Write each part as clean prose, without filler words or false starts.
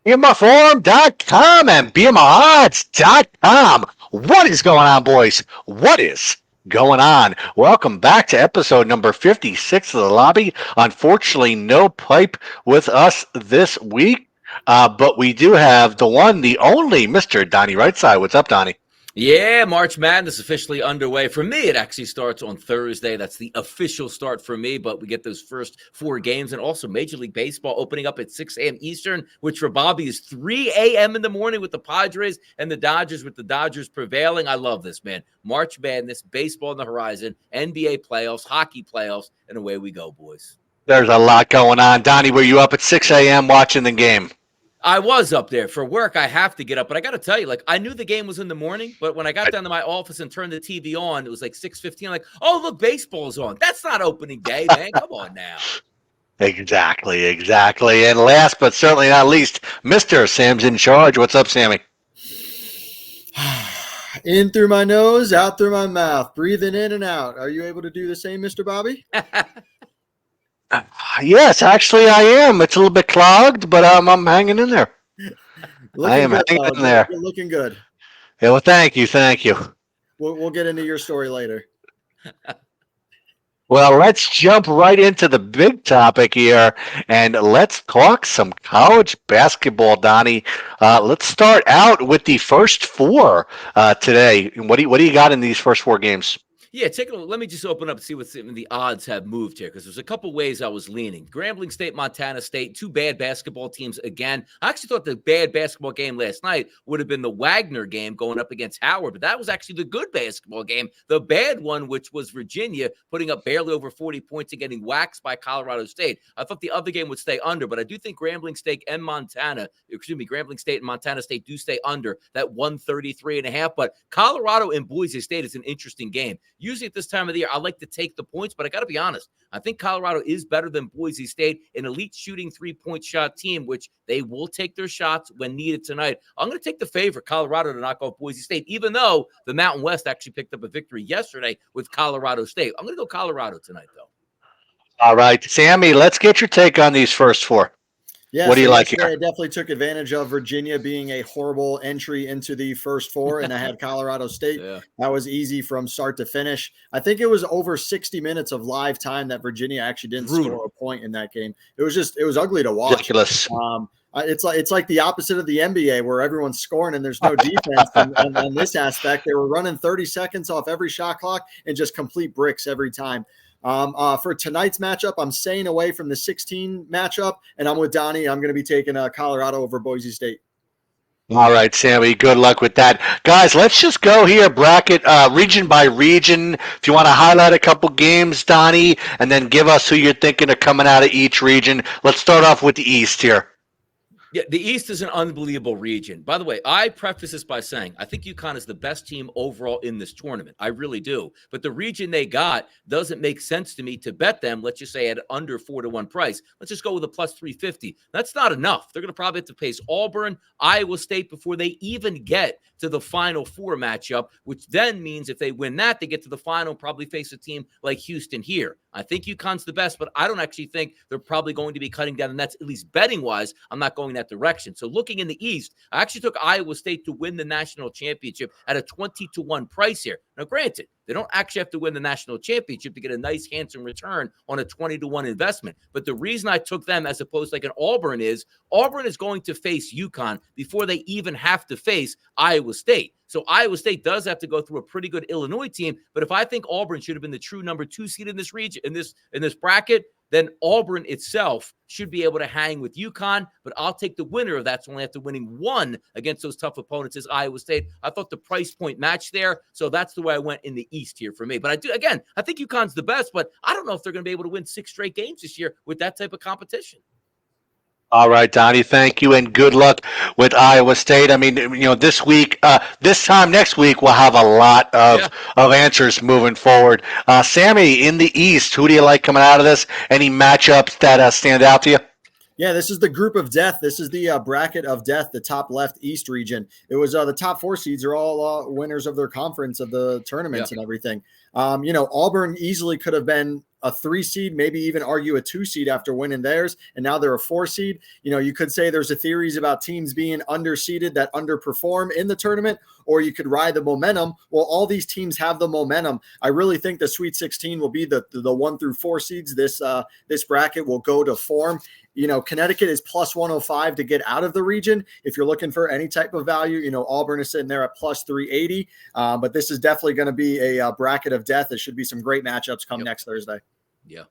BMRForum.com and BMRodds.com. What is going on, boys? What is going on? Welcome back to episode number 56 of the lobby. Unfortunately, no pipe with us this week, but we do have the one, the only Mr. Donnie Rightside. What's up, Donnie? Yeah, March Madness officially underway. For me, it actually starts on Thursday. That's the official start for me, but we get those first four games. And also Major League Baseball opening up at 6 a.m. Eastern, which for Bobby is 3 a.m. in the morning with the Padres and the Dodgers, with the Dodgers prevailing. I love this, man. March Madness, baseball on the horizon, NBA playoffs, hockey playoffs, and away we go, boys. There's a lot going on. Donnie, were you up at 6 a.m. watching the game? I was up there for work. I have to get up, but I got to tell you, like, I knew the game was in the morning, but when I got down to my office and turned the TV on, it was like 6:15. I'm like, oh, look, baseball's on. That's not opening day, man. Come on now. Exactly. And last but certainly not least, Mr. Sam's in charge. What's up, Sammy? In through my nose, out through my mouth, breathing in and out. Are you able to do the same, Mr. Bobby? Yes, actually I am. It's a little bit clogged, but I'm hanging in there. I am hanging in there. You're looking good. Yeah, well, thank you. We'll get into your story later. Well, let's jump right into the big topic here, and let's talk some college basketball, Donnie. Let's start out with the first four today. What do you got in these first four games? Yeah, take a look. Let me just open up and see what the odds have moved here, because there's a couple ways I was leaning. Grambling State, Montana State, two bad basketball teams again. I actually thought the bad basketball game last night would have been the Wagner game going up against Howard, but that was actually the good basketball game. The bad one, which was Virginia putting up barely over 40 points and getting waxed by Colorado State. I thought the other game would stay under, but I do think Grambling State and Montana State do stay under that 133.5. But Colorado and Boise State is an interesting game. Usually at this time of the year, I like to take the points, but I got to be honest. I think Colorado is better than Boise State, an elite shooting three-point shot team, which they will take their shots when needed tonight. I'm going to take the favorite, Colorado, to knock off Boise State, even though the Mountain West actually picked up a victory yesterday with Colorado State. I'm going to go Colorado tonight, though. All right, Sammy, let's get your take on these first four. Yeah, what do you like here? I definitely took advantage of Virginia being a horrible entry into the first four, and I had Colorado State. Yeah. That was easy from start to finish. I think it was over 60 minutes of live time that Virginia actually didn't score a point in that game. It was ugly to watch. Ridiculous. It's like the opposite of the NBA, where everyone's scoring and there's no defense. and on this aspect, they were running 30 seconds off every shot clock and just complete bricks every time. For tonight's matchup, I'm staying away from the 16 matchup, and I'm with Donnie. I'm going to be taking Colorado over Boise State. All right, Sammy, good luck with that. Guys, let's just go here, bracket region by region. If you want to highlight a couple games, Donnie, and then give us who you're thinking of coming out of each region. Let's start off with the East here. Yeah, the East is an unbelievable region. By the way, I preface this by saying I think UConn is the best team overall in this tournament. I really do. But the region they got doesn't make sense to me to bet them, let's just say, at under 4-1 price. Let's just go with a plus 350. That's not enough. They're going to probably have to face Auburn, Iowa State before they even get to the Final Four matchup, which then means if they win that, they get to the final, probably face a team like Houston here. I think UConn's the best, but I don't actually think they're probably going to be cutting down the nets, at least betting-wise. I'm not going that direction. So looking in the East, I actually took Iowa State to win the national championship at a 20-1 price here. Now, granted, they don't actually have to win the national championship to get a nice, handsome return on a 20-1 investment. But the reason I took them as opposed to like an Auburn is going to face UConn before they even have to face Iowa State. So Iowa State does have to go through a pretty good Illinois team. But if I think Auburn should have been the true number 2 seed in this region, in this bracket, then Auburn itself should be able to hang with UConn, but I'll take the winner of that. So only after winning one against those tough opponents is Iowa State. I thought the price point matched there, so that's the way I went in the East here for me. But I think UConn's the best, but I don't know if they're going to be able to win 6 straight games this year with that type of competition. All right, Donnie, thank you, and good luck with Iowa State. I mean, this week, this time next week, we'll have a lot of answers moving forward. Sammy, in the East, who do you like coming out of this? Any matchups that stand out to you? Yeah, this is the group of death. This is the bracket of death, the top left East region. It was the top 4 seeds are all winners of their conference of the tournaments and everything. Auburn easily could have been a 3 seed, maybe even argue a 2 seed after winning theirs, and now they're a 4 seed. You could say there's a theories about teams being underseeded that underperform in the tournament, or you could ride the momentum. Well, all these teams have the momentum. I really think the Sweet 16 will be the 1 through 4 seeds. This bracket will go to form. Connecticut is plus 105 to get out of the region. If you're looking for any type of value, Auburn is sitting there at plus 380. But this is definitely going to be a bracket of death. There should be some great matchups come next Thursday. Yeah.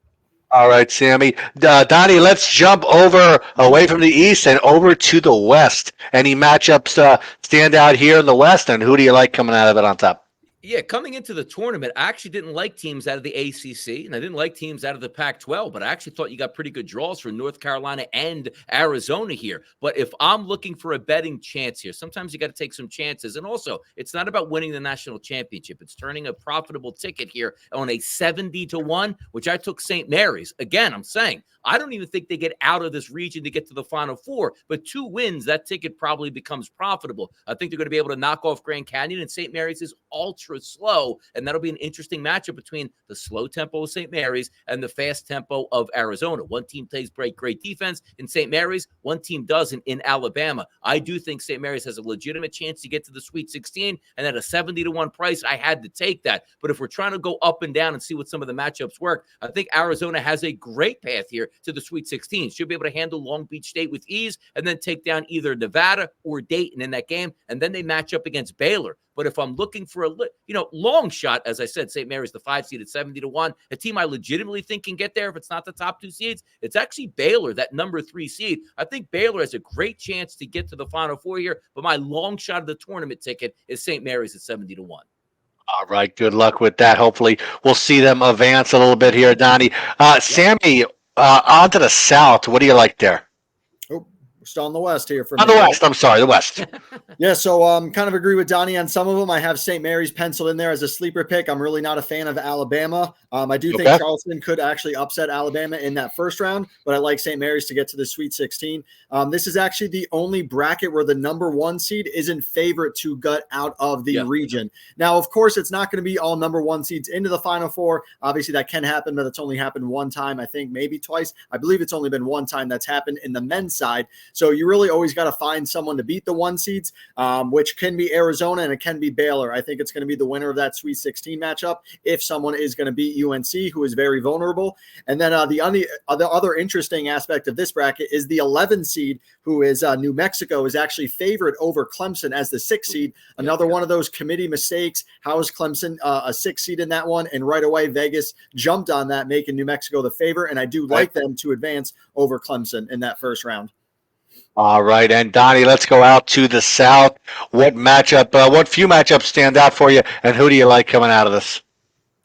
All right, Sammy. Donnie, let's jump away from the East and over to the West. Any matchups stand out here in the West, and who do you like coming out of it on top? Yeah, coming into the tournament, I actually didn't like teams out of the ACC, and I didn't like teams out of the Pac-12, but I actually thought you got pretty good draws for North Carolina and Arizona here. But if I'm looking for a betting chance here, sometimes you got to take some chances. And also, it's not about winning the national championship. It's turning a profitable ticket here on a 70-1, which I took St. Mary's. Again, I'm saying, I don't even think they get out of this region to get to the Final Four, but 2 wins, that ticket probably becomes profitable. I think they're going to be able to knock off Grand Canyon, and St. Mary's is ultra slow, and that'll be an interesting matchup between the slow tempo of St. Mary's and the fast tempo of Arizona. One team plays great defense in St. Mary's, one team doesn't in Alabama. I do think St. Mary's has a legitimate chance to get to the Sweet 16, and at a 70-1 price, I had to take that. But if we're trying to go up and down and see what some of the matchups work, I think Arizona has a great path here to the Sweet 16. Should be able to handle Long Beach State with ease and then take down either Nevada or Dayton in that game, and then they match up against Baylor. But if I'm looking for a long shot, as I said, St. Mary's the 5 seed at 70-1, a team I legitimately think can get there if it's not the top 2 seeds, it's actually Baylor, that number 3 seed. I think Baylor has a great chance to get to the Final Four here, but my long shot of the tournament ticket is St. Mary's at 70-1. All right, good luck with that. Hopefully we'll see them advance a little bit here, Donnie. Sammy, on to the South. What do you like there? We're still on the West here. On the West, I'm sorry, the West. Yeah, so kind of agree with Donnie on some of them. I have St. Mary's penciled in there as a sleeper pick. I'm really not a fan of Alabama. I do think Charleston could actually upset Alabama in that first round, but I like St. Mary's to get to the Sweet 16. This is actually the only bracket where the number 1 seed isn't favorite to gut out of the region. Now, of course, it's not going to be all number 1 seeds into the Final Four. Obviously, that can happen, but it's only happened one time, I think, maybe twice. I believe it's only been one time that's happened in the men's side. So you really always got to find someone to beat the 1 seeds, which can be Arizona and it can be Baylor. I think it's going to be the winner of that Sweet 16 matchup if someone is going to beat UNC, who is very vulnerable. And then the other interesting aspect of this bracket is the 11 seed, who is New Mexico, is actually favored over Clemson as the 6 seed. Another one of those committee mistakes. How is Clemson a 6 seed in that one? And right away, Vegas jumped on that, making New Mexico the favorite. And I do like them to advance over Clemson in that first round. All right, and Donnie, let's go out to the South. What few matchups stand out for you, and who do you like coming out of this?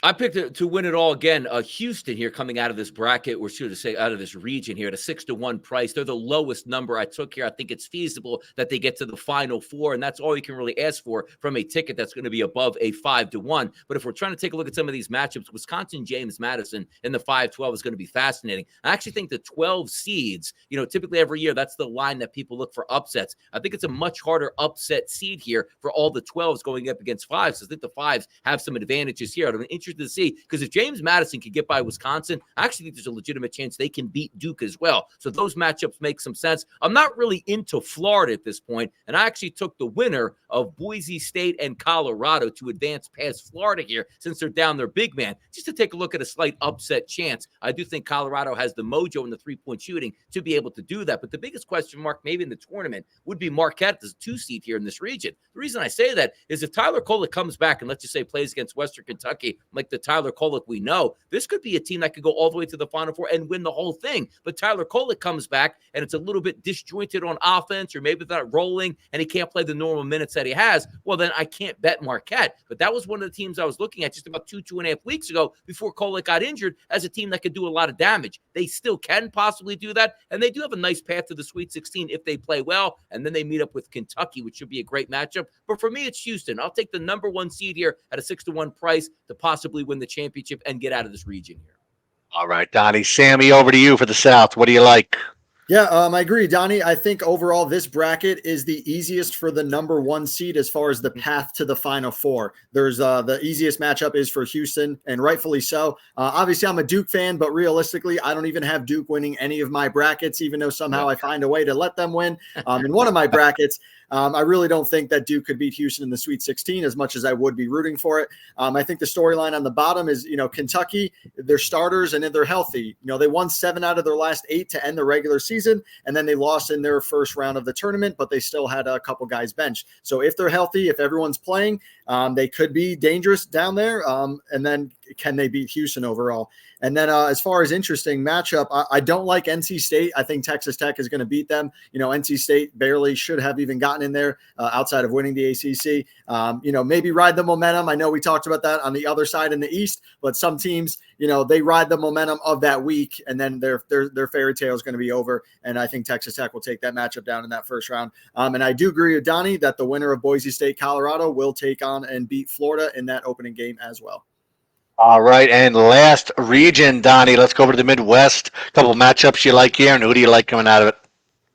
I picked to win it all again. Houston here coming out of this bracket, or should I say out of this region here at a 6-1 price. They're the lowest number I took here. I think it's feasible that they get to the Final Four, and that's all you can really ask for from a ticket that's going to be above a 5-1. But if we're trying to take a look at some of these matchups, Wisconsin, James Madison in the 5-12 is going to be fascinating. I actually think the 12 seeds, typically every year, that's the line that people look for upsets. I think it's a much harder upset seed here for all the 12s going up against 5s. So I think the 5s have some advantages here. I'm interested to see, because if James Madison can get by Wisconsin, I actually think there's a legitimate chance they can beat Duke as well. So those matchups make some sense. I'm not really into Florida at this point, and I actually took the winner of Boise State and Colorado to advance past Florida here, since they're down their big man, just to take a look at a slight upset chance. I do think Colorado has the mojo in the 3-point shooting to be able to do that. But the biggest question mark maybe in the tournament would be Marquette as a 2 seed here in this region. The reason I say that is if Tyler Kolek comes back and let's just say plays against Western Kentucky, like the Tyler Kolek we know, this could be a team that could go all the way to the Final Four and win the whole thing. But Tyler Kolek comes back and it's a little bit disjointed on offense, or maybe they're not rolling and he can't play the normal minutes that he has. Well, then I can't bet Marquette. But that was one of the teams I was looking at just about 2.5 weeks ago before Kolek got injured as a team that could do a lot of damage. They still can possibly do that. And they do have a nice path to the Sweet 16 if they play well. And then they meet up with Kentucky, which should be a great matchup. But for me, it's Houston. I'll take the number 1 seed here at a 6-1 price to possibly win the championship and get out of this region here. All right, Donnie. Sammy, over to you for the South. What do you like? Yeah, I agree, Donnie. I think overall this bracket is the easiest for the number 1 seed as far as the path to the Final Four. There's the easiest matchup is for Houston, and rightfully so. Obviously, I'm a Duke fan, but realistically, I don't even have Duke winning any of my brackets, even though somehow I find a way to let them win in one of my brackets. I really don't think that Duke could beat Houston in the Sweet 16 as much as I would be rooting for it. I think the storyline on the bottom is, Kentucky, they're starters and they're healthy. They won 7 out of their last 8 to end the regular season, and then they lost in their first round of the tournament, but they still had a couple guys benched. So if they're healthy, if everyone's playing, they could be dangerous down there. And then can they beat Houston overall? And then as far as interesting matchup, I don't like NC State. I think Texas Tech is going to beat them. NC State barely should have even gotten in there outside of winning the ACC. Maybe ride the momentum. I know we talked about that on the other side in the East, but some teams, they ride the momentum of that week, and then their fairy tale is going to be over. And I think Texas Tech will take that matchup down in that first round. And I do agree with Donnie that the winner of Boise State, Colorado will take on and beat Florida in that opening game as well. All right, and last region, Donnie, let's go over to the Midwest. A couple of matchups you like here, and who do you like coming out of it?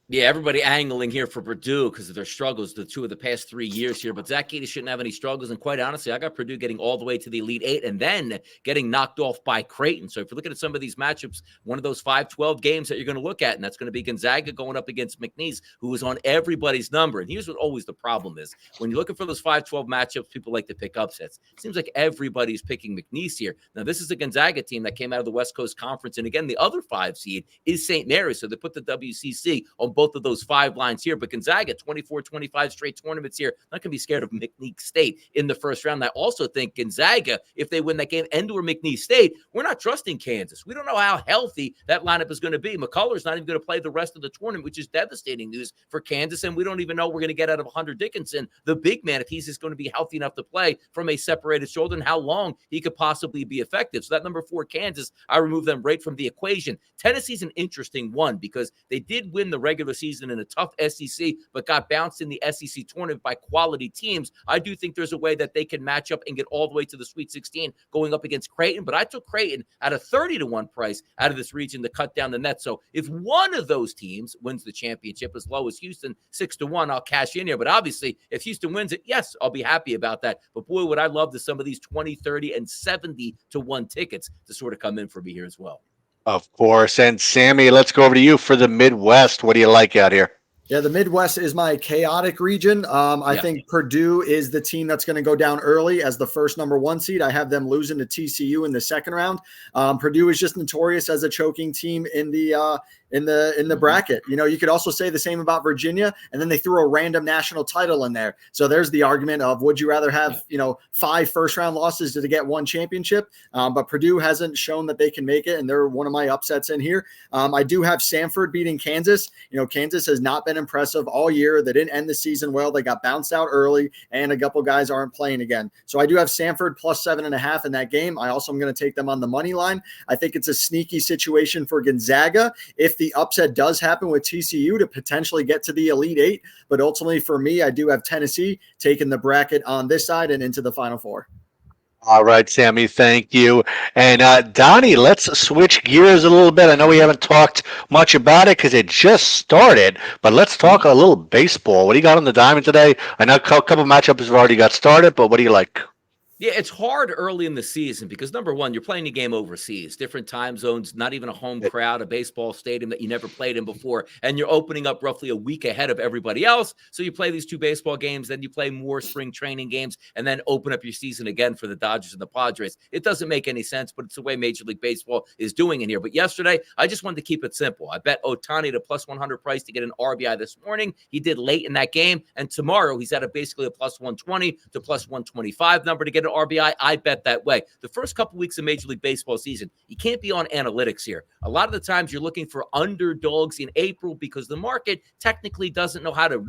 Yeah, everybody angling here for Purdue because of their struggles the 2 of the past 3 years here. But Zach Edey shouldn't have any struggles. And quite honestly, I got Purdue getting all the way to the Elite 8 and then getting knocked off by Creighton. So if you're looking at some of these matchups, one of those 5-12 games that you're going to look at, and that's going to be Gonzaga going up against McNeese, who is on everybody's number. And here's what always the problem is. When you're looking for those 5-12 matchups, people like to pick upsets. It seems like everybody's picking McNeese here. Now, this is a Gonzaga team that came out of the West Coast Conference. And again, the other 5 seed is St. Mary's. So they put the WCC on both of those 5 lines here, but Gonzaga, 24-25 straight tournaments here, not going to be scared of McNeese State in the first round. I also think Gonzaga, if they win that game and or McNeese State, we're not trusting Kansas. We don't know how healthy that lineup is going to be. McCullough's not even going to play the rest of the tournament, which is devastating news for Kansas, and we don't even know we're going to get out of Hunter Dickinson, the big man, if he's just going to be healthy enough to play from a separated shoulder and how long he could possibly be effective. So that number 4, Kansas, I remove them right from the equation. Tennessee's an interesting one because they did win the regular season in a tough SEC, but got bounced in the SEC tournament by quality teams. I do think there's a way that they can match up and get all the way to the Sweet 16 going up against Creighton, but I took Creighton at a 30-1 price out of this region to cut down the net. So if one of those teams wins the championship as low as Houston, 6-1, I'll cash in here. But obviously, if Houston wins it, yes, I'll be happy about that. But boy, would I love to some of these 20, 30, and 70-1 tickets to sort of come in for me here as well. Of course. And Sammy, let's go over to you for the Midwest. What do you like out here? Yeah, the Midwest is my chaotic region. I think Purdue is the team that's going to go down early as the first number 1 seed. I have them losing to TCU in the second round. Purdue is just notorious as a choking team in the bracket. You could also say the same about Virginia, and then they threw a random national title in there. So there's the argument of would you rather have 5 first round losses to get 1 championship? But Purdue hasn't shown that they can make it, and they're one of my upsets in here. I do have Samford beating Kansas. Kansas has not been impressive all year. They didn't end the season well. They got bounced out early, and a couple guys aren't playing again. So I do have Samford plus 7.5 in that game. I also am going to take them on the money line. I think it's a sneaky situation for Gonzaga if the upset does happen with TCU to potentially get to the Elite 8. But ultimately for me, I do have Tennessee taking the bracket on this side and into the Final Four. All right, Sammy, thank you. And Donnie, let's switch gears a little bit. I know we haven't talked much about it because it just started, but let's talk a little baseball. What do you got on the diamond today? I know a couple of matchups have already got started, but what do you like? Yeah, it's hard early in the season because, number one, you're playing a game overseas, different time zones, not even a home crowd, a baseball stadium that you never played in before, and you're opening up roughly a week ahead of everybody else. So you play these 2 baseball games, then you play more spring training games, and then open up your season again for the Dodgers and the Padres. It doesn't make any sense, but it's the way Major League Baseball is doing it here. But yesterday, I just wanted to keep it simple. I bet Ohtani at a plus 100 price to get an RBI this morning. He did late in that game, and tomorrow he's at basically a plus 120 to plus 125 number to get an RBI. I bet that way. The first couple weeks of Major League Baseball season, you can't be on analytics here. A lot of the times you're looking for underdogs in April because the market technically doesn't know how to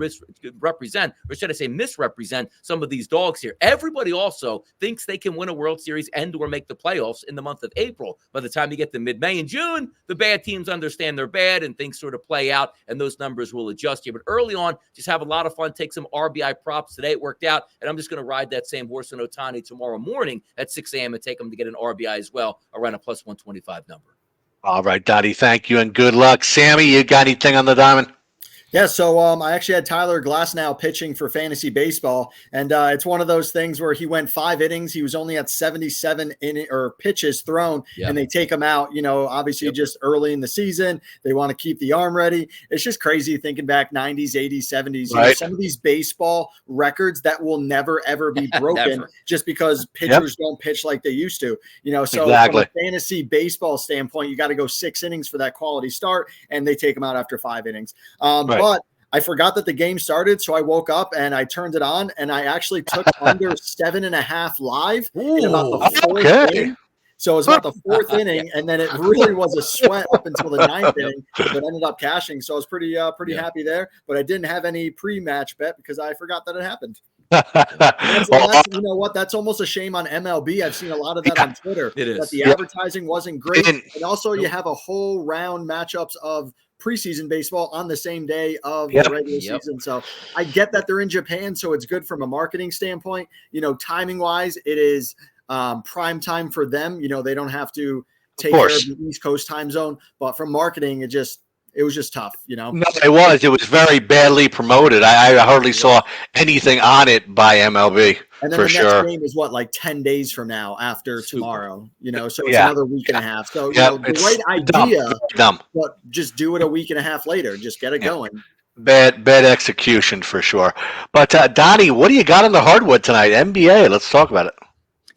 represent, or should I say misrepresent, some of these dogs here. Everybody also thinks they can win a World Series and or make the playoffs in the month of April. By the time you get to mid-May and June, the bad teams understand they're bad and things sort of play out, and those numbers will adjust here. But early on, just have a lot of fun. Take some RBI props. Today it worked out, and I'm just going to ride that same horse in Ohtani tomorrow morning at 6 a.m. and take them to get an RBI as well around a plus 125 number. All right, Dottie, thank you and good luck. Sammy, you got anything on the diamond? Yeah, so I actually had Tyler Glasnow pitching for fantasy baseball, and it's one of those things where he went 5 innings. He was only at 77 pitches thrown, and they take him out. Obviously just early in the season, they want to keep the arm ready. It's just crazy thinking back 90s, 80s, 70s. Right. Some of these baseball records that will never ever be broken just because pitchers don't pitch like they used to. So from a fantasy baseball standpoint, you got to go 6 innings for that quality start, and they take him out after 5 innings. But I forgot that the game started, so I woke up and I turned it on, and I actually took under 7.5 live in about the 4th inning. So it was about the 4th inning, and then it really was a sweat up until the 9th inning, but ended up cashing. So I was pretty happy there. But I didn't have any pre-match bet because I forgot that it happened. You know what? That's almost a shame on MLB. I've seen a lot of that on Twitter. That the advertising wasn't great, and also you have a whole round matchups of preseason baseball on the same day of the regular season. So I get that they're in Japan, so it's good from a marketing standpoint. Timing wise, it is prime time for them. They don't have to take care of the East Coast time zone, but from marketing, it was just tough. No, it was very badly promoted. I hardly saw anything on it by MLB. And then the next game is like 10 days from now after tomorrow, so it's another week and a half. So, the right idea, but just do it a week and a half later. Just get it going. Bad execution for sure. But Donnie, what do you got on the hardwood tonight? NBA, let's talk about it.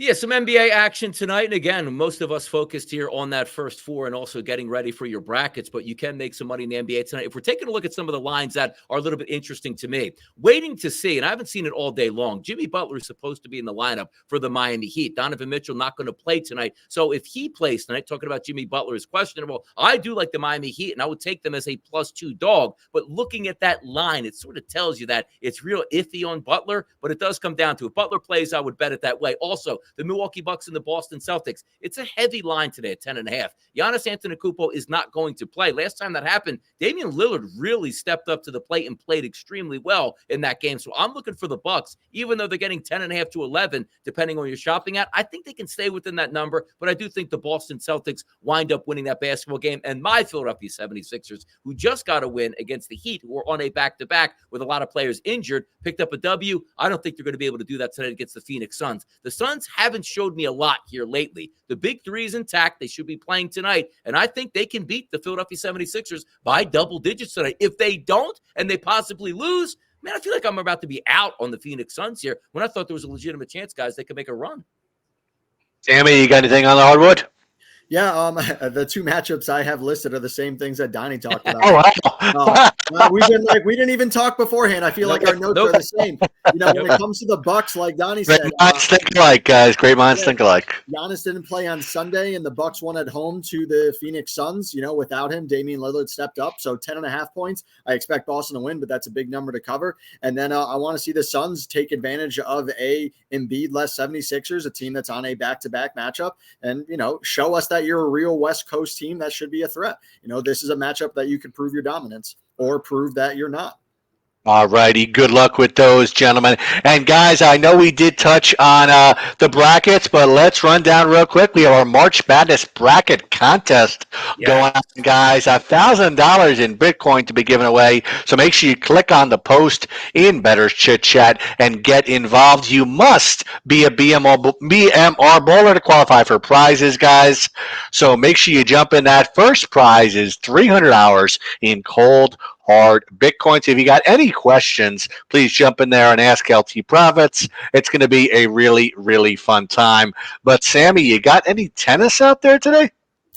Yeah, some NBA action tonight. And again, most of us focused here on that first 4 and also getting ready for your brackets, but you can make some money in the NBA tonight. If we're taking a look at some of the lines that are a little bit interesting to me, waiting to see, and I haven't seen it all day long, Jimmy Butler is supposed to be in the lineup for the Miami Heat. Donovan Mitchell not going to play tonight. So if he plays tonight, talking about Jimmy Butler is questionable. I do like the Miami Heat, and I would take them as a +2 dog. But looking at that line, it sort of tells you that it's real iffy on Butler, but it does come down to if Butler plays, I would bet it that way. Also, the Milwaukee Bucks and the Boston Celtics. It's a heavy line today at 10.5. Giannis Antetokounmpo is not going to play. Last time that happened, Damian Lillard really stepped up to the plate and played extremely well in that game. So I'm looking for the Bucks, even though they're getting 10.5 to 11, depending on your shopping at. I think they can stay within that number, but I do think the Boston Celtics wind up winning that basketball game. And my Philadelphia 76ers, who just got a win against the Heat, who are on a back-to-back with a lot of players injured, picked up a W. I don't think they're going to be able to do that tonight against the Phoenix Suns. The Suns haven't showed me a lot here lately. The big 3 is intact. They should be playing tonight, and I think they can beat the Philadelphia 76ers by double digits tonight. If they don't and they possibly lose, man, I feel like I'm about to be out on the Phoenix Suns here when I thought there was a legitimate chance, guys, they could make a run. Sammy, you got anything on the hardwood? Yeah, the 2 matchups I have listed are the same things that Donnie talked about. Oh, wow. We didn't even talk beforehand. I feel like our notes are the same. When it comes to the Bucks, like Donnie said, great minds think alike, guys. Great minds think alike. Giannis didn't play on Sunday, and the Bucks won at home to the Phoenix Suns. Without him, Damian Lillard stepped up, so 10.5 points. I expect Boston to win, but that's a big number to cover. And then I want to see the Suns take advantage of a Embiid-less 76ers, a team that's on a back-to-back matchup, and show us that you're a real West Coast team that should be a threat. This is a matchup that you can prove your dominance or prove that you're not. All righty. Good luck with those, gentlemen. And guys, I know we did touch on the brackets, but let's run down real quick. We have our March Madness bracket contest going on, guys. $1,000 in Bitcoin to be given away. So make sure you click on the post in Better's Chit Chat and get involved. You must be a BMR bowler to qualify for prizes, guys. So make sure you jump in. That first prize is $300 in cold hard Bitcoin. So if you got any questions, please jump in there and ask LT Profits. It's going to be a really, really fun time. But Sammy, you got any tennis out there today?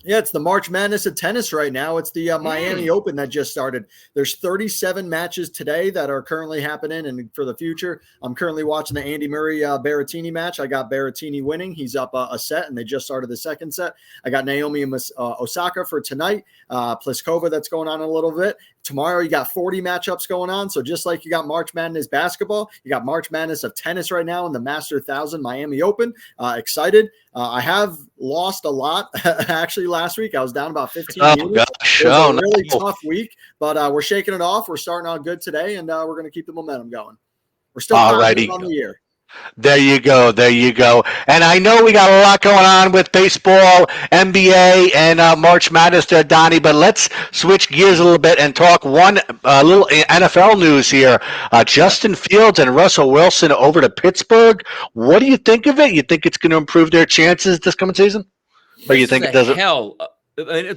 Yeah, it's the March Madness of tennis right now. It's the Miami Open that just started. There's 37 matches today that are currently happening, and for the future, I'm currently watching the Andy Murray Berrettini match. I got Berrettini winning. He's up a set, and they just started the second set. I got Naomi Osaka for tonight. Pliskova, that's going on a little bit. Tomorrow, you got 40 matchups going on. So just like you got March Madness basketball, you got March Madness of tennis right now in the Master 1000 Miami Open. Excited. I have lost a lot actually last week. I was down about 15 units. It was a really tough week, but we're shaking it off. We're starting out good today, and we're going to keep the momentum going. We're still confident on the year. There you go. There you go. And I know we got a lot going on with baseball, NBA, and March Madness there, Donnie, but let's switch gears a little bit and talk one little NFL news here. Justin Fields and Russell Wilson over to Pittsburgh. What do you think of it? You think it's going to improve their chances this coming season? Or you think it doesn't?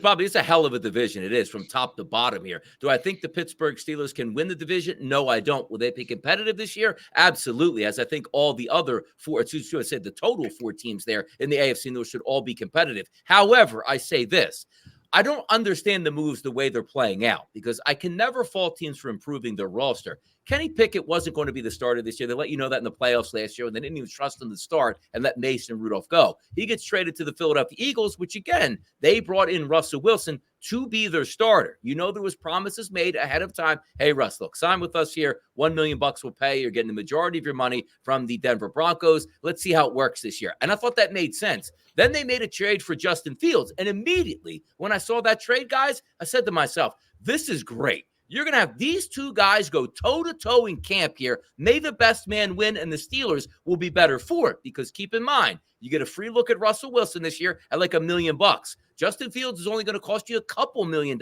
Bobby, it's a hell of a division. It is from top to bottom here. Do I think the Pittsburgh Steelers can win the division? No, I don't. Will they be competitive this year? Absolutely. As I think all the other four, I said the total four teams there in the AFC North should all be competitive. However, I say this. I don't understand the moves the way they're playing out because I can never fault teams for improving their roster. Kenny Pickett wasn't going to be the starter this year. They let you know that in the playoffs last year, and they didn't even trust him to start and let Mason Rudolph go. He gets traded to the Philadelphia Eagles, which, again, they brought in Russell Wilson to be their starter. You know there was promises made ahead of time. Hey, Russ, look, sign with us here. $1 million we'll pay. You're getting the majority of your money from the Denver Broncos. Let's see how it works this year. And I thought that made sense. Then they made a trade for Justin Fields. And immediately when I saw that trade, guys, I said to myself, this is great. You're going to have these two guys go toe-to-toe in camp here. May the best man win, and the Steelers will be better for it. Because keep in mind, you get a free look at Russell Wilson this year at like $1 million. Justin Fields is only going to cost you a couple $1 million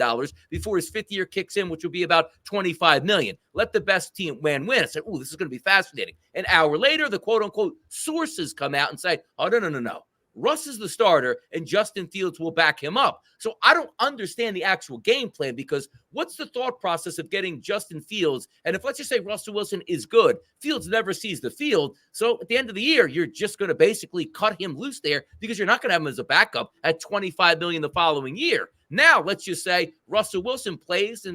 before his fifth year kicks in, which will be about $25 million. Let the best team win. I said, this is going to be fascinating. An hour later, the quote-unquote sources come out and say, oh, no. Russ is the starter, and Justin Fields will back him up. So I don't understand the actual game plan because what's the thought process of getting Justin Fields? And if let's just say Russell Wilson is good, Fields never sees the field. So at the end of the year, you're just going to basically cut him loose there because you're not going to have him as a backup at $25 million the following year. Now, let's just say Russell Wilson plays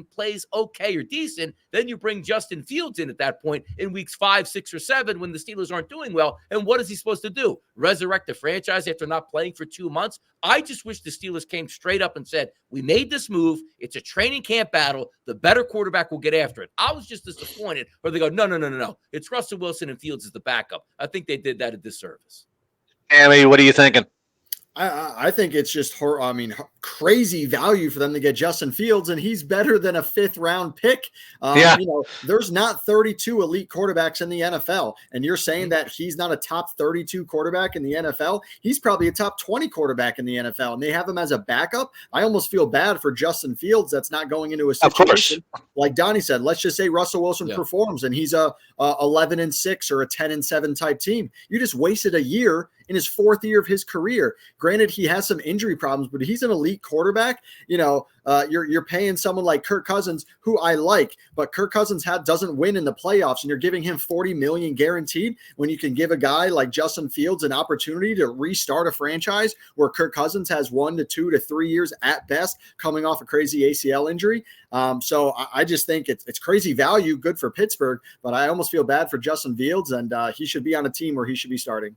okay or decent. Then you bring Justin Fields in at that point in weeks 5, 6, or 7 when the Steelers aren't doing well. And what is he supposed to do? Resurrect the franchise after not playing for 2 months? I just wish the Steelers came straight up and said, we made this move. It's a training camp battle. The better quarterback will get after it. I was just disappointed. Or they go, no. It's Russell Wilson and Fields as the backup. I think they did that a disservice. Amy, what are you thinking? I think it's just crazy value for them to get Justin Fields, and he's better than a 5th round pick. There's not 32 elite quarterbacks in the NFL, and you're saying that he's not a top 32 quarterback in the NFL. He's probably a top 20 quarterback in the NFL, and they have him as a backup. I almost feel bad for Justin Fields that's not going into a situation like Donnie said. Let's just say Russell Wilson performs, and he's a 11-6 or a 10-7 type team. You just wasted a year in his 4th year of his career. Granted, he has some injury problems, but he's an elite quarterback. You're paying someone like Kirk Cousins, who I like, but Kirk Cousins doesn't win in the playoffs, and you're giving him $40 million guaranteed when you can give a guy like Justin Fields an opportunity to restart a franchise where Kirk Cousins has 1 to 2 to 3 years at best coming off a crazy ACL injury. So I just think it's crazy value, good for Pittsburgh, but I almost feel bad for Justin Fields, and he should be on a team where he should be starting.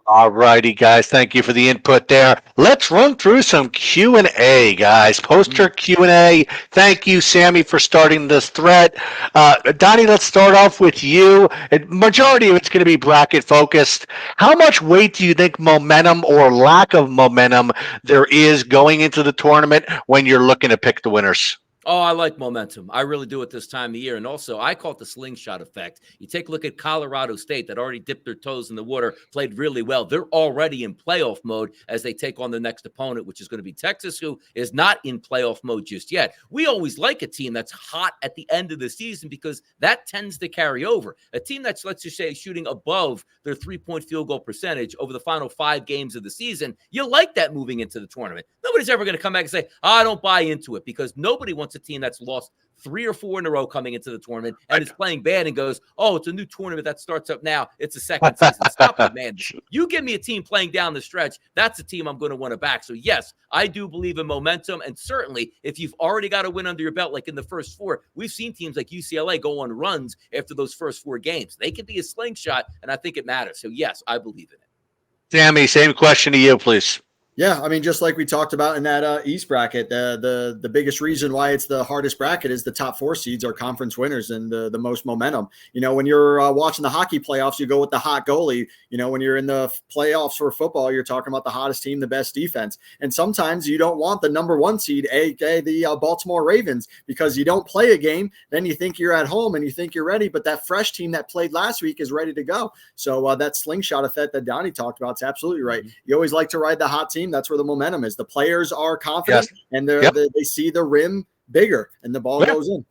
All righty, guys. Thank you for the input there. Let's run through some Q&A, guys. Poster Q&A. Thank you, Sammy, for starting this thread. Donnie, let's start off with you. Majority of it's going to be bracket focused. How much weight do you think momentum or lack of momentum there is going into the tournament when you're looking to pick the winners? Oh, I like momentum. I really do at this time of year. And also, I call it the slingshot effect. You take a look at Colorado State that already dipped their toes in the water, played really well. They're already in playoff mode as they take on the next opponent, which is going to be Texas, who is not in playoff mode just yet. We always like a team that's hot at the end of the season because that tends to carry over. A team that's, let's just say, shooting above their 3-point field goal percentage over the final 5 games of the season, you like that moving into the tournament. Nobody's ever going to come back and say, I don't buy into it, because nobody wants a team that's lost 3 or 4 in a row coming into the tournament and is playing bad and goes, oh, it's a new tournament that starts up now. It's a second season. Stop it, man. You give me a team playing down the stretch, that's a team I'm going to want to back. So, yes, I do believe in momentum. And certainly, if you've already got a win under your belt, like in the first 4, we've seen teams like UCLA go on runs after those first 4 games. They can be a slingshot, and I think it matters. So, yes, I believe in it. Sammy, same question to you, please. Yeah, I mean, just like we talked about in that East bracket, the biggest reason why it's the hardest bracket is the top 4 seeds are conference winners and the most momentum. When you're watching the hockey playoffs, you go with the hot goalie. When you're in the playoffs for football, you're talking about the hottest team, the best defense. And sometimes you don't want the number 1 seed, aka the Baltimore Ravens, because you don't play a game, then you think you're at home and you think you're ready, but that fresh team that played last week is ready to go. So that slingshot effect that Donnie talked about is absolutely right. You always like to ride the hot team. That's where the momentum is. The players are confident, yes, and they see the rim bigger and the ball goes in.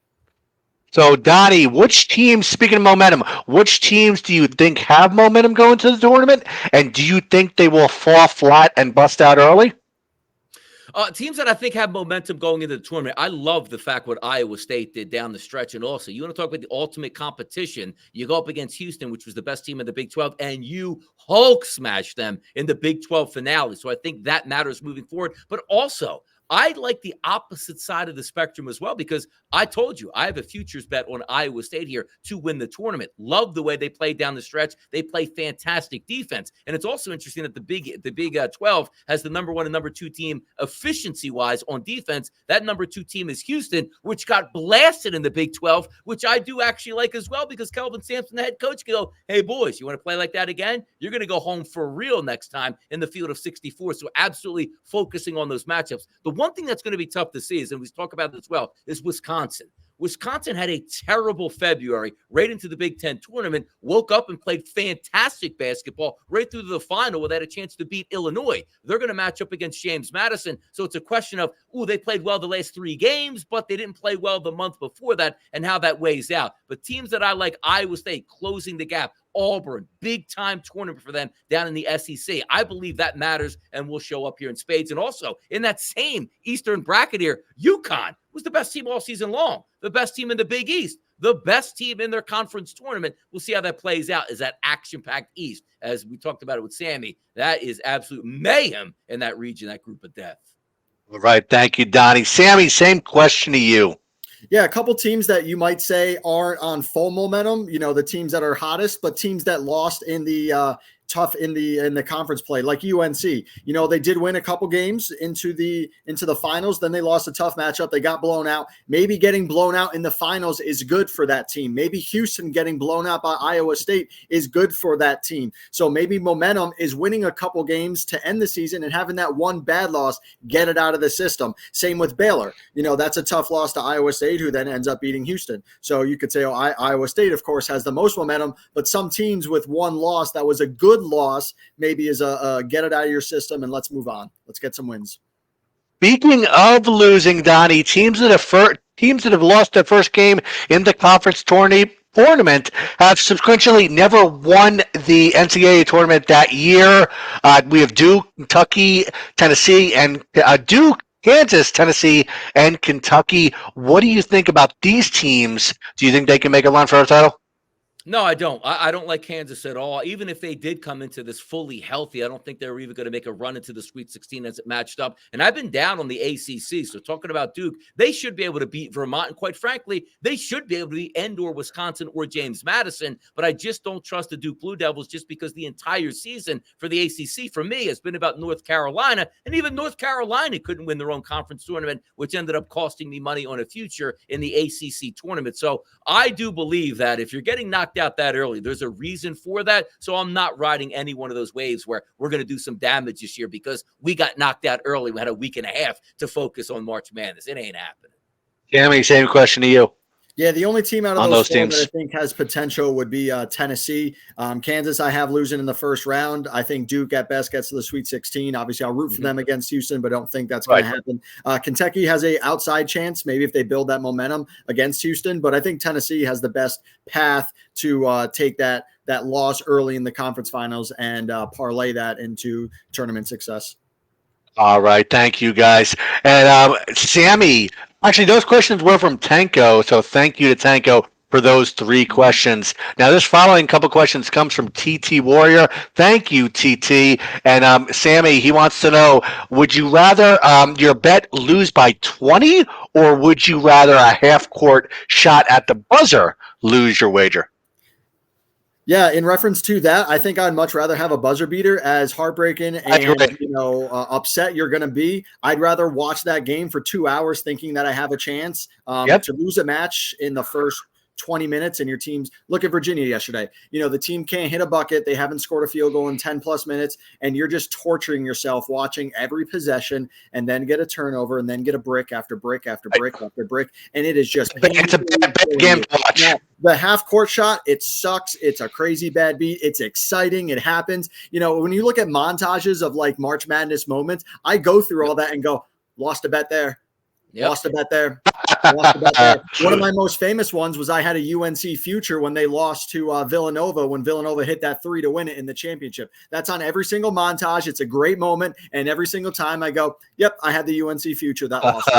So, Donnie, which teams, speaking of momentum, which teams do you think have momentum going to the tournament? And do you think they will fall flat and bust out early? Teams that I think have momentum going into the tournament. I love the fact what Iowa State did down the stretch. And also, you want to talk about the ultimate competition. You go up against Houston, which was the best team in the Big 12, and you Hulk smashed them in the Big 12 finale. So I think that matters moving forward. But also, I like the opposite side of the spectrum as well, because I told you I have a futures bet on Iowa State here to win the tournament. Love the way they played down the stretch. They play fantastic defense. And it's also interesting that the Big 12 has the number 1 and number 2 team efficiency-wise on defense. That number 2 team is Houston, which got blasted in the Big 12, which I do actually like as well, because Kelvin Sampson, the head coach, can go, hey, boys, you want to play like that again? You're going to go home for real next time in the field of 64. So absolutely focusing on those matchups. The one thing that's going to be tough to see is, and we talk about it as well, is Wisconsin. Wisconsin had a terrible February right into the Big Ten tournament, woke up and played fantastic basketball right through to the final where they had a chance to beat Illinois. They're going to match up against James Madison. So it's a question of, they played well the last 3 games, but they didn't play well the month before that, and how that weighs out. But teams that I like, Iowa State closing the gap, Auburn, big-time tournament for them down in the SEC. I believe that matters and will show up here in spades. And also, in that same Eastern bracket here, UConn was the best team all season long, the best team in the Big East, the best team in their conference tournament. We'll see how that plays out. Is that action-packed East? As we talked about it with Sammy, that is absolute mayhem in that region, that group of death. All right. Thank you, Donnie. Sammy, same question to you. Yeah, a couple teams that you might say aren't on full momentum, the teams that are hottest, but teams that lost in the tough in the conference play, like UNC. They did win a couple games into the finals, then they lost a tough matchup. They got blown out. Maybe getting blown out in the finals is good for that team. Maybe Houston getting blown out by Iowa State is good for that team. So maybe momentum is winning a couple games to end the season and having that one bad loss, get it out of the system. Same with Baylor. That's a tough loss to Iowa State, who then ends up beating Houston. So you could say, Iowa State, of course, has the most momentum, but some teams with one loss that was a good loss maybe is a get it out of your system and let's move on. Let's get some wins. Speaking of losing, Donnie, teams that have lost their first game in the conference tournament have subsequently never won the NCAA tournament that year. We have Duke, Kentucky, Tennessee, and Duke, Kansas, Tennessee, and Kentucky. What do you think about these teams? Do you think they can make a run for a title? No, I don't. I don't like Kansas at all. Even if they did come into this fully healthy, I don't think they were even going to make a run into the Sweet 16 as it matched up. And I've been down on the ACC. So talking about Duke, they should be able to beat Vermont. And quite frankly, they should be able to beat Endor, Wisconsin, or James Madison. But I just don't trust the Duke Blue Devils, just because the entire season for the ACC, for me, has been about North Carolina. And even North Carolina couldn't win their own conference tournament, which ended up costing me money on a future in the ACC tournament. So I do believe that if you're getting knocked out that early, there's a reason for that. So I'm not riding any one of those waves where we're going to do some damage this year because we got knocked out early. We had a week and a half to focus on March Madness. It ain't happening. Jamie, same question to you. Yeah, the only team out of those four that I think has potential would be Tennessee. Kansas, I have losing in the first round. I think Duke at best gets to the Sweet 16. Obviously, I'll root for them against Houston, but don't think that's going to happen. Kentucky has a outside chance, maybe if they build that momentum against Houston. But I think Tennessee has the best path to take that loss early in the conference finals and parlay that into tournament success. All right. Thank you, guys. And Sammy, actually, those questions were from Tanko. So thank you to Tanko for those 3 questions. Now, this following couple questions comes from TT Warrior. Thank you, TT. And Sammy, he wants to know, would you rather your bet lose by 20, or would you rather a half-court shot at the buzzer lose your wager? Yeah, in reference to that, I think I'd much rather have a buzzer beater. As heartbreaking and upset you're going to be, I'd rather watch that game for 2 hours thinking that I have a chance to lose a match in the first 20 minutes. And your team's look at Virginia yesterday. The team can't hit a bucket. They haven't scored a field goal in 10 plus minutes. And you're just torturing yourself watching every possession and then get a turnover and then get a brick after brick after brick after brick. And it is just it's a bad game to watch. Now, the half court shot, it sucks. It's a crazy bad beat. It's exciting. It happens. When you look at montages of like March Madness moments, I go through all that and go, lost a bet there. Yep. Lost a bet there. One of my most famous ones was I had a UNC future when they lost to Villanova, when Villanova hit that 3 to win it in the championship. That's on every single montage. It's a great moment. And every single time I go, yep, I had the UNC future that lost.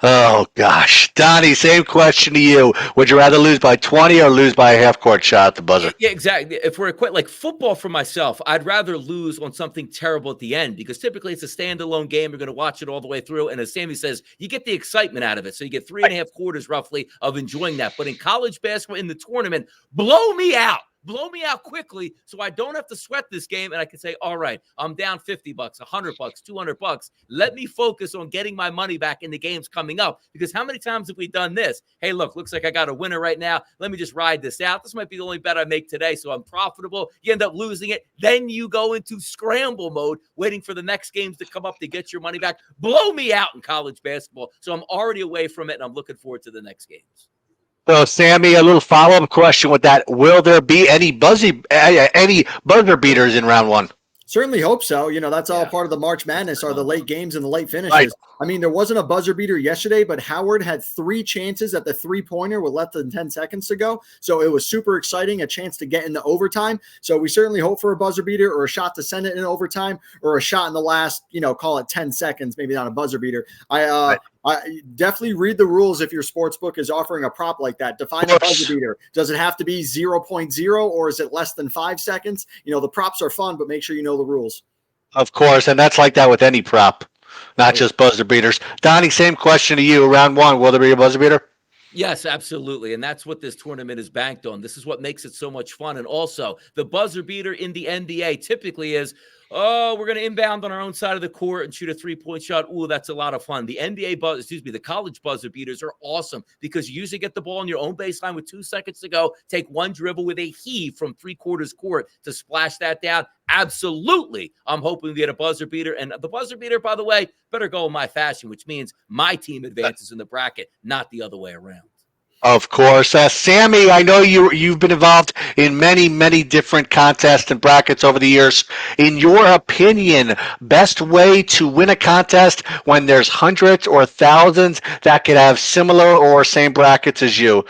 Oh, gosh. Donnie, same question to you. Would you rather lose by 20 or lose by a half-court shot at the buzzer? Yeah, exactly. If we're quite like football for myself, I'd rather lose on something terrible at the end because typically it's a standalone game. You're going to watch it all the way through. And as Sammy says, you get the excitement out of it. So you get 3.5 quarters roughly of enjoying that. But in college basketball, in the tournament, blow me out. Blow me out quickly so I don't have to sweat this game and I can say, all right, I'm down $50, $100, $200. Let me focus on getting my money back in the games coming up. Because how many times have we done this? Hey, look, looks like I got a winner right now. Let me just ride this out. This might be the only bet I make today, so I'm profitable. You end up losing it. Then you go into scramble mode, waiting for the next games to come up to get your money back. Blow me out in college basketball. So I'm already away from it, and I'm looking forward to the next games. So, Sammy, a little follow-up question with that. Will there be any buzzer beaters in round one? Certainly hope so. That's all part of the March Madness are the late games and the late finishes. Right. I mean, there wasn't a buzzer beater yesterday, but Howard had 3 chances at the 3-pointer with less than 10 seconds to go. So it was super exciting, a chance to get into overtime. So we certainly hope for a buzzer beater or a shot to send it in overtime or a shot in the last, call it 10 seconds, maybe not a buzzer beater. I definitely read the rules if your sports book is offering a prop like that. Define a buzzer beater. Does it have to be 0.0 or is it less than 5 seconds? The props are fun, but make sure you know the rules. Of course, and that's like that with any prop, not just buzzer beaters. Donnie, same question to you. Round one, will there be a buzzer beater? Yes, absolutely. And that's what this tournament is banked on. This is what makes it so much fun. And also, the buzzer beater in the NBA typically is, oh, we're going to inbound on our own side of the court and shoot a 3-point shot. Ooh, that's a lot of fun. The the college buzzer beaters are awesome because you usually get the ball on your own baseline with 2 seconds to go, take one dribble with a heave from 3/4 court to splash that down. Absolutely. I'm hoping we get a buzzer beater. And the buzzer beater, by the way, better go in my fashion, which means my team advances in the bracket, not the other way around. Of course. Sammy, I know you've been involved in many, many different contests and brackets over the years. In your opinion, best way to win a contest when there's hundreds or thousands that could have similar or same brackets as you?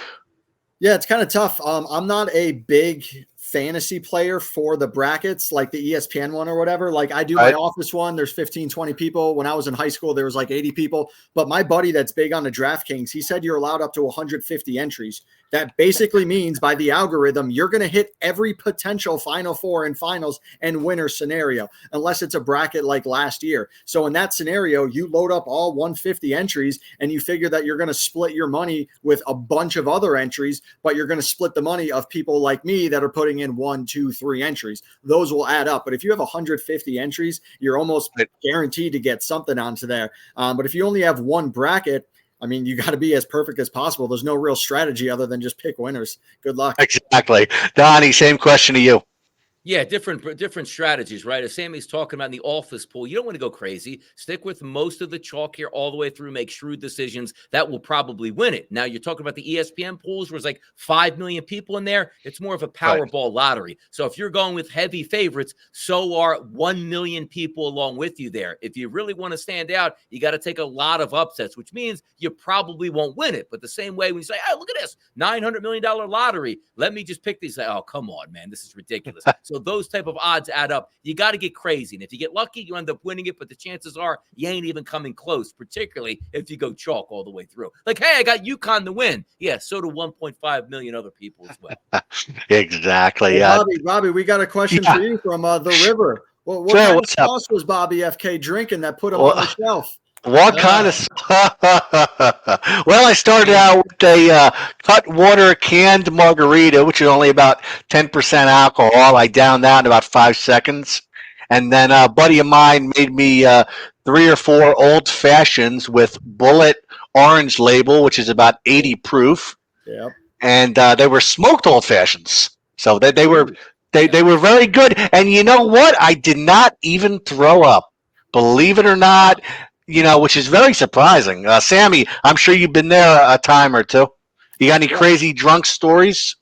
Yeah, it's kind of tough. I'm not a big fantasy player for the brackets, like the ESPN one or whatever. Like I do my office one, there's 15, 20 people. When I was in high school, there was like 80 people. But my buddy that's big on the DraftKings, he said you're allowed up to 150 entries. That basically means by the algorithm, you're going to hit every potential Final Four and finals and winner scenario, unless it's a bracket like last year. So in that scenario, you load up all 150 entries and you figure that you're going to split your money with a bunch of other entries, but you're going to split the money of people like me that are putting in 1, 2, 3 entries. Those will add up. But if you have 150 entries, you're almost guaranteed to get something onto there. But if you only have one bracket, I mean, you got to be as perfect as possible. There's no real strategy other than just pick winners. Good luck. Exactly. Donnie, same question to you. Yeah, different strategies, right? As Sammy's talking about in the office pool, you don't want to go crazy. Stick with most of the chalk here all the way through. Make shrewd decisions. That will probably win it. Now, you're talking about the ESPN pools where there's like 5 million people in there. It's more of a Powerball lottery. So if you're going with heavy favorites, so are 1 million people along with you there. If you really want to stand out, you got to take a lot of upsets, which means you probably won't win it. But the same way when you say, hey, look at this, $900 million lottery. Let me just pick these. Oh, come on, man. This is ridiculous. So those type of odds add up. You got to get crazy. And if you get lucky, you end up winning it. But the chances are you ain't even coming close, particularly if you go chalk all the way through. Like, hey, I got UConn to win. Yeah, so do 1.5 million other people as well. Exactly. Hey, Bobby, we got a question for you from the river. Well, what kind of sauce was Bobby FK drinking that put him on the shelf? What kind of? Well, I started out with a cut water canned margarita, which is only about 10% alcohol. I downed that in about 5 seconds, and then a buddy of mine made me 3 or 4 old fashions with Bullet Orange label, which is about 80 proof, Yep. and they were smoked old fashions. So they were very good. And you know what? I did not even throw up. Believe it or not, which is very surprising. Sammy, I'm sure you've been there a time or two. You got any crazy drunk stories?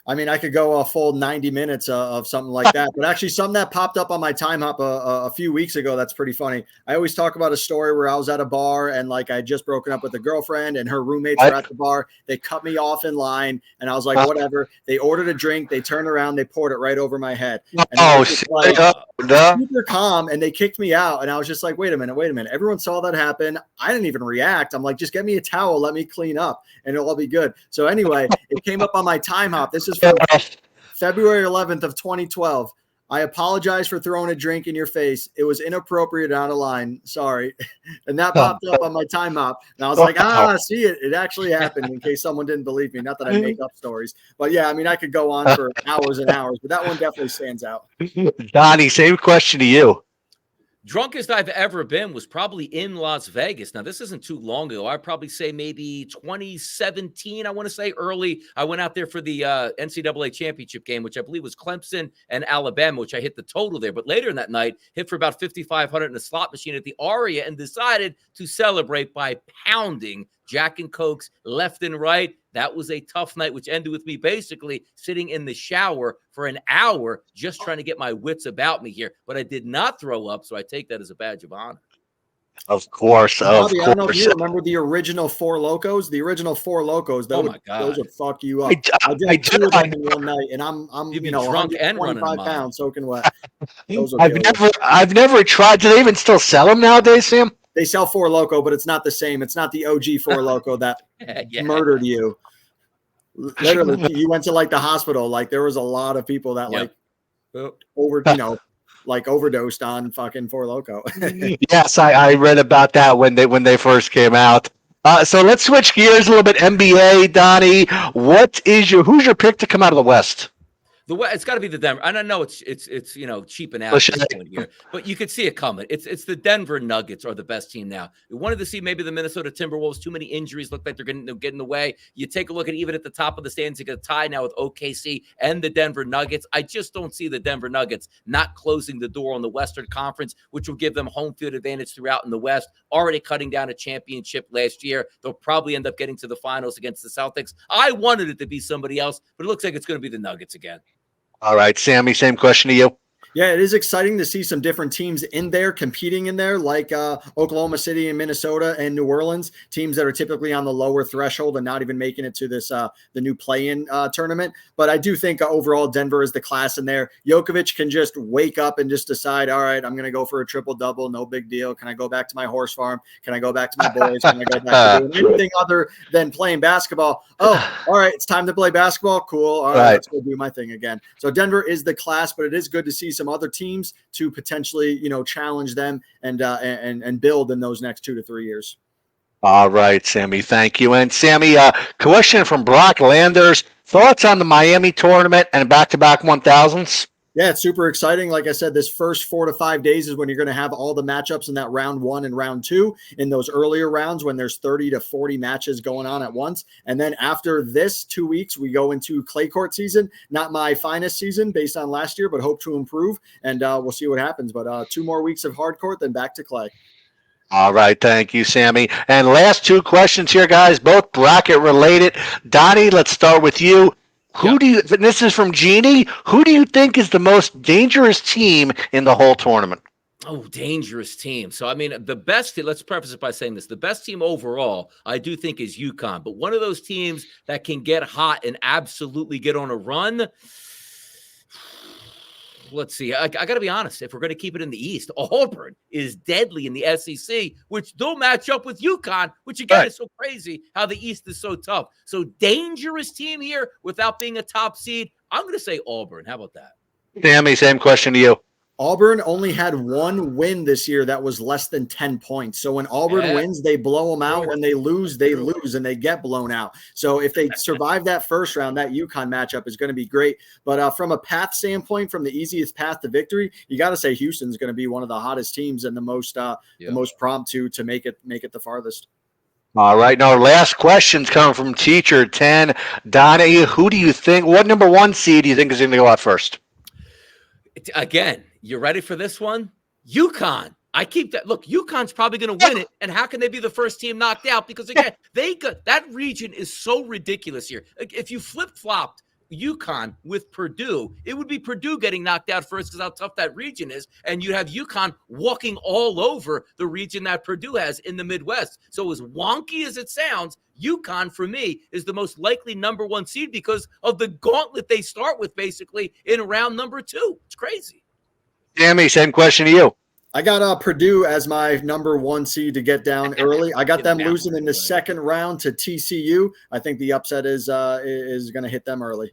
I mean, I could go a full 90 minutes of something like that, but actually something that popped up on my time hop a few weeks ago. That's pretty funny. I always talk about a story where I was at a bar and like I had just broken up with a girlfriend and her roommates were at the bar. They cut me off in line and I was like, whatever. They ordered a drink. They turned around. They poured it right over my head. And super calm, and they kicked me out. And I was just like, wait a minute. Everyone saw that happen. I didn't even react. I'm like, just get me a towel. Let me clean up and it'll all be good. So anyway, it came up on my time hop. This is from February 11th of 2012. I apologize for throwing a drink in your face. It was inappropriate, out of line. Sorry. And that popped up on my time hop. And I was like, see it. It actually happened, in case someone didn't believe me. Not that I make up stories. But yeah, I mean, I could go on for hours and hours, but that one definitely stands out. Donnie, same question to you. Drunkest I've ever been was probably in Las Vegas. Now, this isn't too long ago. I'd probably say maybe 2017, I want to say early. I went out there for the NCAA championship game, which I believe was Clemson and Alabama, which I hit the total there. But later in that night, hit for about 5,500 in a slot machine at the Aria and decided to celebrate by pounding Jack and Cokes left and right. That was a tough night, which ended with me basically sitting in the shower for an hour just trying to get my wits about me here. But I did not throw up, so I take that as a badge of honor. Of course. Bobby, I don't know if you remember the original Four Locos. The original Four Locos. Those would fuck you up. I drank 2 of them in one night, and I'm drunk and running 25 pounds soaking wet. I've never tried. Do they even still sell them nowadays, Sam? They sell Four Loko, but it's not the same. It's not the OG Four Loko that murdered you. Literally, you went to like the hospital. Like there was a lot of people that overdosed on fucking Four Loko. Yes, I read about that when they first came out. So let's switch gears a little bit. NBA, Donnie, who's your pick to come out of the West? It's got to be the Denver. And I know it's cheaping out at this point here, but you could see it coming. It's the Denver Nuggets are the best team now. We wanted to see maybe the Minnesota Timberwolves. Too many injuries look like they're going to get in the way. You take a look at even at the top of the standings, you got a tie now with OKC and the Denver Nuggets. I just don't see the Denver Nuggets not closing the door on the Western Conference, which will give them home field advantage throughout in the West. Already cutting down a championship last year. They'll probably end up getting to the finals against the Celtics. I wanted it to be somebody else, but it looks like it's going to be the Nuggets again. All right, Sammy, same question to you. Yeah, it is exciting to see some different teams in there competing in there, like Oklahoma City and Minnesota and New Orleans, teams that are typically on the lower threshold and not even making it to this the new play-in tournament. But I do think overall Denver is the class in there. Jokovic can just wake up and just decide, all right, I'm going to go for a triple-double, no big deal. Can I go back to my horse farm? Can I go back to my boys? Can I go back to doing anything other than playing basketball? Oh, all right, it's time to play basketball. Cool. All right, let's go do my thing again. So Denver is the class, but it is good to see some other teams to potentially, challenge them and build in those next 2 to 3 years. All right, Sammy. Thank you. And Sammy, question from Brock Landers. Thoughts on the Miami tournament and back-to-back 1000s? Yeah, it's super exciting. Like I said, this first 4 to 5 days is when you're going to have all the matchups in that round 1 and round 2 in those earlier rounds when there's 30 to 40 matches going on at once. And then after this 2 weeks, we go into clay court season. Not my finest season based on last year, but hope to improve. And we'll see what happens. But 2 more weeks of hard court, then back to clay. All right. Thank you, Sammy. And last 2 questions here, guys, both bracket related. Donnie, let's start with you. This is from Jeannie. Who do you think is the most dangerous team in the whole tournament? Oh, dangerous team. So, I mean, the best team, let's preface it by saying this. The best team overall, I do think, is UConn. But one of those teams that can get hot and absolutely get on a run, let's see. I got to be honest. If we're going to keep it in the East, Auburn is deadly in the SEC, which don't match up with UConn, which again is so crazy how the East is so tough. So dangerous team here without being a top seed. I'm going to say Auburn. How about that? Sammy, same question to you. Auburn only had one win this year that was less than 10 points. So when Auburn wins, they blow them out. When they lose, and they get blown out. So if they survive that first round, that UConn matchup is going to be great. But from a path standpoint, from the easiest path to victory, you got to say Houston's going to be one of the hottest teams and the most prompt to make it the farthest. All right. Now, our last question's coming from Teacher 10. Donnie, who do you think, what number 1 seed do you think is going to go out first? Again, you ready for this one? UConn. I keep that. Look, UConn's probably going to win it. And how can they be the first team knocked out? Because, again, that region is so ridiculous here. If you flip-flopped UConn with Purdue, it would be Purdue getting knocked out first because how tough that region is. And you have UConn walking all over the region that Purdue has in the Midwest. So as wonky as it sounds, UConn, for me, is the most likely number 1 seed because of the gauntlet they start with, basically, in round number 2. It's crazy. Jamie, same question to you. I got Purdue as my number 1 seed to get down early. I got them losing in the second round to TCU. I think the upset is going to hit them early.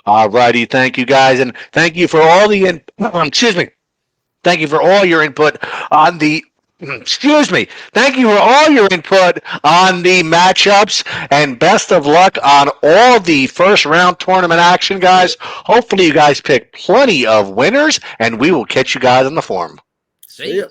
All righty. Thank you, guys. And thank you for all the Thank you for all your input on the Thank you for all your input on the matchups, and best of luck on all the first round tournament action, guys. Hopefully you guys pick plenty of winners, and we will catch you guys on the forum. See ya.